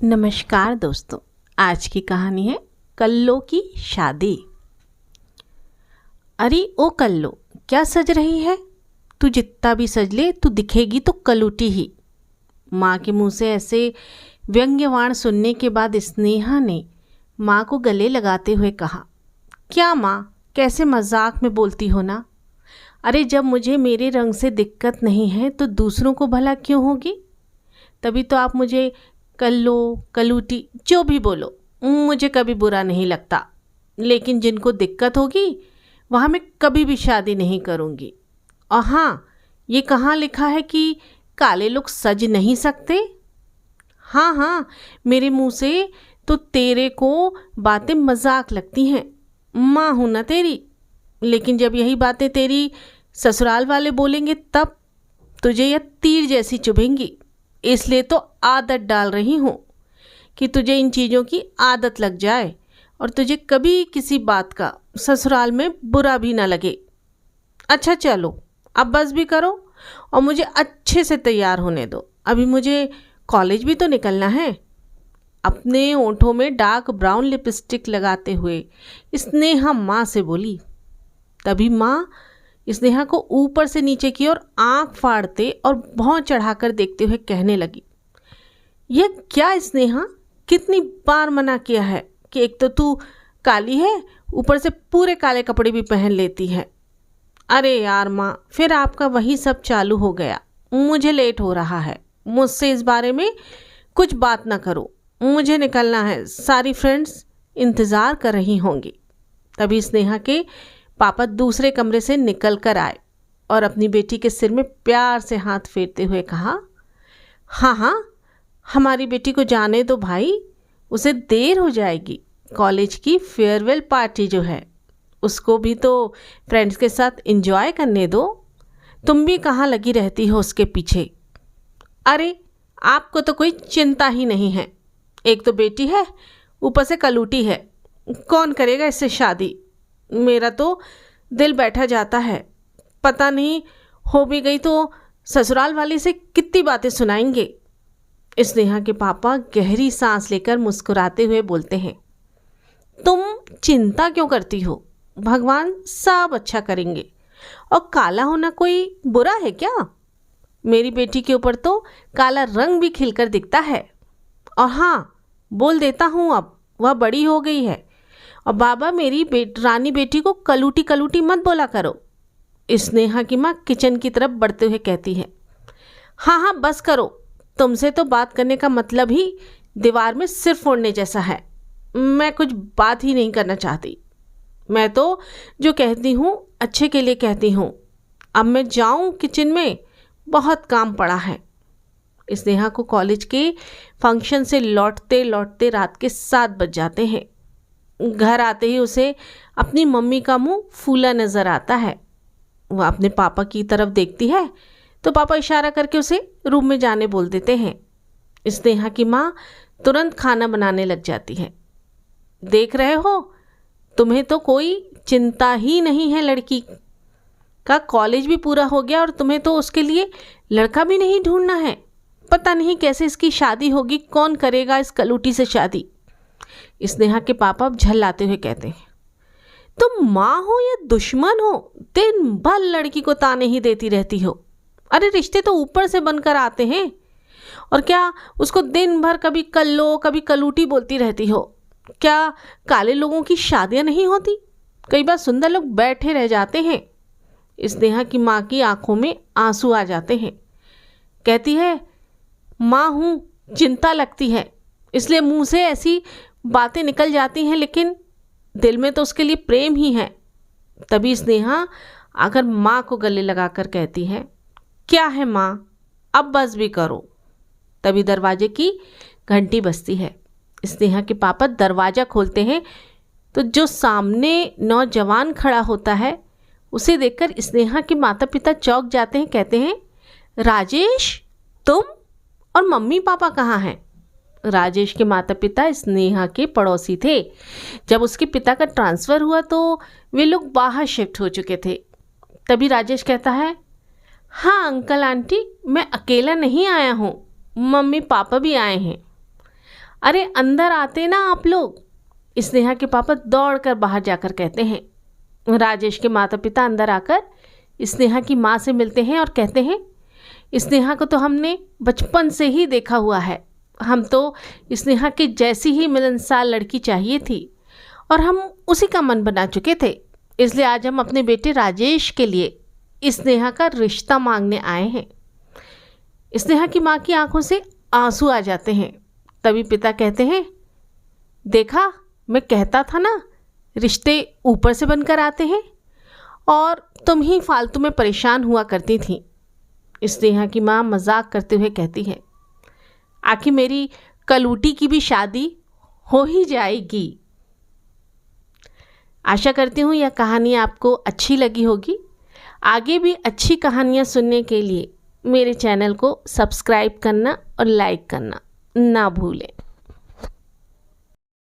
नमस्कार दोस्तों, आज की कहानी है कल्लो की शादी। अरे ओ कल्लो, क्या सज रही है? तू जितना भी सज ले तू दिखेगी तो कलूटी ही। माँ के मुंह से ऐसे व्यंग्यवाण सुनने के बाद स्नेहा ने माँ को गले लगाते हुए कहा, क्या माँ, कैसे मजाक में बोलती हो ना? अरे जब मुझे मेरे रंग से दिक्कत नहीं है तो दूसरों को भला क्यों होगी? तभी तो आप मुझे कल्लो, कलूटी जो भी बोलो, मुझे कभी बुरा नहीं लगता। लेकिन जिनको दिक्कत होगी वहाँ मैं कभी भी शादी नहीं करूँगी। और हाँ, ये कहाँ लिखा है कि काले लोग सज नहीं सकते? हाँ हाँ, मेरे मुंह से तो तेरे को बातें मजाक लगती हैं, माँ हूँ ना तेरी। लेकिन जब यही बातें तेरी ससुराल वाले बोलेंगे तब तुझे यह तीर जैसी चुभेंगी। इसलिए तो आदत डाल रही हूँ कि तुझे इन चीज़ों की आदत लग जाए और तुझे कभी किसी बात का ससुराल में बुरा भी ना लगे। अच्छा चलो, अब बस भी करो और मुझे अच्छे से तैयार होने दो। अभी मुझे कॉलेज भी तो निकलना है। अपने होठों में डार्क ब्राउन लिपस्टिक लगाते हुए स्नेहा माँ से बोली। तभी माँ स्नेहा को ऊपर से नीचे की ओर आंख फाड़ते और भौं चढ़ाकर देखते हुए कहने लगी, यह क्या स्नेहा, कितनी बार मना किया है कि एक तो तू काली है, ऊपर से पूरे काले कपड़े भी पहन लेती है। अरे यार माँ, फिर आपका वही सब चालू हो गया। मुझे लेट हो रहा है, मुझसे इस बारे में कुछ बात ना करो, मुझे निकलना है, सारी फ्रेंड्स इंतज़ार कर रही होंगी। तभी स्नेहा के पापा दूसरे कमरे से निकल कर आए और अपनी बेटी के सिर में प्यार से हाथ फेरते हुए कहा, हाँ हाँ, हमारी बेटी को जाने दो भाई, उसे देर हो जाएगी। कॉलेज की फेयरवेल पार्टी जो है उसको भी तो फ्रेंड्स के साथ एंजॉय करने दो। तुम भी कहाँ लगी रहती हो उसके पीछे? अरे आपको तो कोई चिंता ही नहीं है, एक तो बेटी है, ऊपर से कलूटी है, कौन करेगा इससे शादी? मेरा तो दिल बैठा जाता है, पता नहीं हो भी गई तो ससुराल वाले से कितनी बातें सुनाएंगे। स्नेहा के पापा गहरी सांस लेकर मुस्कुराते हुए बोलते हैं, तुम चिंता क्यों करती हो, भगवान सब अच्छा करेंगे। और काला होना कोई बुरा है क्या? मेरी बेटी के ऊपर तो काला रंग भी खिलकर दिखता है। और हाँ, बोल देता हूँ, अब वह बड़ी हो गई है और बाबा मेरी रानी बेटी को कलूटी कलूटी मत बोला करो। स्नेहा की माँ किचन की तरफ बढ़ते हुए कहती है, हाँ हाँ बस करो, तुमसे तो बात करने का मतलब ही दीवार में सिर फोड़ने जैसा है। मैं कुछ बात ही नहीं करना चाहती। मैं तो जो कहती हूँ अच्छे के लिए कहती हूँ। अब मैं जाऊँ किचन में, बहुत काम पड़ा है। स्नेहा को कॉलेज के फंक्शन से लौटते लौटते रात के 7 बज जाते हैं। घर आते ही उसे अपनी मम्मी का मुंह फूला नज़र आता है। वह अपने पापा की तरफ देखती है तो पापा इशारा करके उसे रूम में जाने बोल देते हैं। स्नेहा की माँ तुरंत खाना बनाने लग जाती है। देख रहे हो, तुम्हें तो कोई चिंता ही नहीं है, लड़की का कॉलेज भी पूरा हो गया और तुम्हें तो उसके लिए लड़का भी नहीं ढूंढना है। पता नहीं कैसे इसकी शादी होगी, कौन करेगा इस कलूटी से शादी? स्नेहा के पापा झल्लाते हुए कहते हैं, तुम माँ हो या दुश्मन हो, दिन भर लड़की को ताने ही देती रहती हो। अरे रिश्ते तो ऊपर से बनकर आते हैं, और क्या उसको दिन भर कभी कल्लो कभी कलूटी बोलती रहती हो? क्या काले लोगों की शादियां नहीं होती? कई बार सुंदर लोग बैठे रह जाते हैं। स्नेहा की माँ की आंखों में आंसू आ जाते हैं। कहती है, माँ हूँ, चिंता लगती है, इसलिए मुंह से ऐसी बातें निकल जाती हैं, लेकिन दिल में तो उसके लिए प्रेम ही है। तभी स्नेहा आकर माँ को गले लगाकर कहती है, क्या है माँ, अब बस भी करो। तभी दरवाजे की घंटी बजती है। स्नेहा के पापा दरवाज़ा खोलते हैं तो जो सामने नौजवान खड़ा होता है उसे देखकर स्नेहा के माता पिता चौंक जाते हैं। कहते हैं, राजेश, तुम और मम्मी पापा कहाँ हैं? राजेश के माता पिता स्नेहा के पड़ोसी थे। जब उसके पिता का ट्रांसफ़र हुआ तो वे लोग बाहर शिफ्ट हो चुके थे। तभी राजेश कहता है, हाँ अंकल आंटी, मैं अकेला नहीं आया हूँ, मम्मी पापा भी आए हैं। अरे अंदर आते ना आप लोग। स्नेहा के पापा दौड़कर बाहर जाकर कहते हैं। राजेश के माता पिता अंदर आकर स्नेहा की माँ से मिलते हैं और कहते हैं, स्नेहा को तो हमने बचपन से ही देखा हुआ है। हम तो स्नेहा के जैसी ही मिलनसार लड़की चाहिए थी और हम उसी का मन बना चुके थे। इसलिए आज हम अपने बेटे राजेश के लिए स्नेहा का रिश्ता मांगने आए हैं। स्नेहा की माँ की आंखों से आंसू आ जाते हैं। तभी पिता कहते हैं, देखा मैं कहता था ना, रिश्ते ऊपर से बनकर आते हैं और तुम ही फालतू में परेशान हुआ करती थी। स्नेहा की माँ मजाक करते हुए कहती है, आखिर मेरी कलूटी की भी शादी हो ही जाएगी। आशा करती हूँ यह कहानी आपको अच्छी लगी होगी। आगे भी अच्छी कहानियाँ सुनने के लिए मेरे चैनल को सब्सक्राइब करना और लाइक करना ना भूलें।